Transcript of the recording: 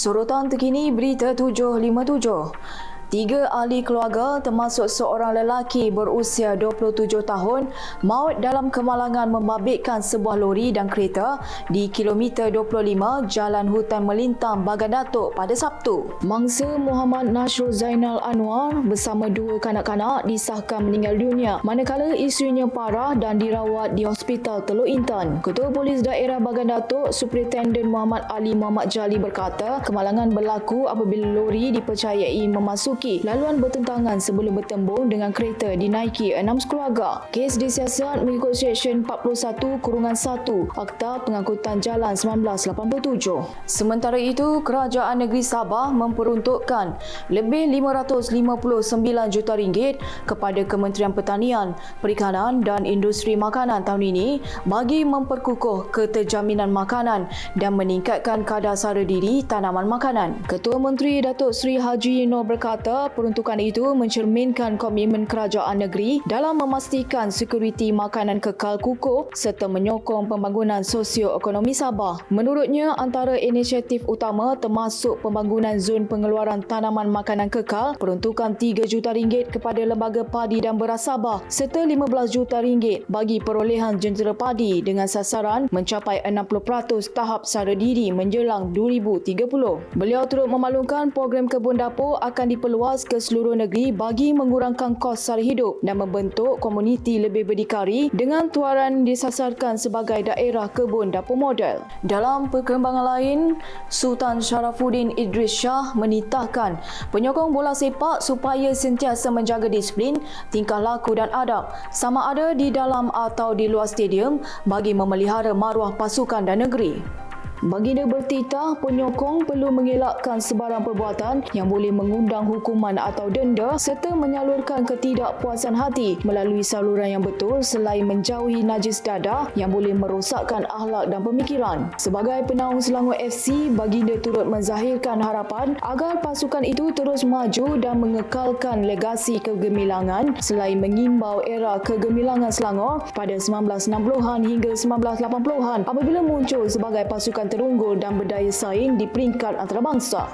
Sorotan terkini Berita 757. 3 ahli keluarga termasuk seorang lelaki berusia 27 tahun maut dalam kemalangan membabitkan sebuah lori dan kereta di kilometer 25 Jalan Hutan Melintang, Bagan Datuk pada Sabtu. Mangsa Muhammad Nasrul Zainal Anwar bersama 2 kanak-kanak disahkan meninggal dunia manakala isterinya parah dan dirawat di Hospital Teluk Intan. Ketua Polis Daerah Bagan Datuk, Superintendent Muhammad Ali Muhammad Jali berkata kemalangan berlaku apabila lori dipercayai memasuki laluan bertentangan sebelum bertembung dengan kereta dinaiki 6 keluarga. Kes disiasat mengikut Seksyen 41-1 Akta Pengangkutan Jalan 1987. Sementara itu, Kerajaan Negeri Sabah memperuntukkan lebih RM559 juta kepada Kementerian Pertanian, Perikanan dan Industri Makanan tahun ini bagi memperkukuh keterjaminan makanan dan meningkatkan kadar sara diri tanaman makanan. Ketua Menteri Datuk Seri Haji Yunoor berkata peruntukan itu mencerminkan komitmen kerajaan negeri dalam memastikan sekuriti makanan kekal kukuh serta menyokong pembangunan sosioekonomi Sabah. Menurutnya, antara inisiatif utama termasuk pembangunan zon pengeluaran tanaman makanan kekal, peruntukan RM3 juta kepada Lembaga Padi dan Beras Sabah serta RM15 juta bagi perolehan jentera padi dengan sasaran mencapai 60% tahap sara diri menjelang 2030. Beliau turut memaklumkan program kebun dapur akan diperluas ke seluruh negeri bagi mengurangkan kos sara hidup dan membentuk komuniti lebih berdikari dengan tuaran disasarkan sebagai daerah kebun dapur model. Dalam perkembangan lain, Sultan Sharafuddin Idris Shah menitahkan penyokong bola sepak supaya sentiasa menjaga disiplin, tingkah laku dan adab sama ada di dalam atau di luar stadium bagi memelihara maruah pasukan dan negeri. Baginda bertitah penyokong perlu mengelakkan sebarang perbuatan yang boleh mengundang hukuman atau denda serta menyalurkan ketidakpuasan hati melalui saluran yang betul selain menjauhi najis dadah yang boleh merosakkan akhlak dan pemikiran. Sebagai penaung Selangor FC, baginda turut menzahirkan harapan agar pasukan itu terus maju dan mengekalkan legasi kegemilangan selain mengimbau era kegemilangan Selangor pada 1960-an hingga 1980-an apabila muncul sebagai pasukan terunggul dan berdaya saing di peringkat antarabangsa.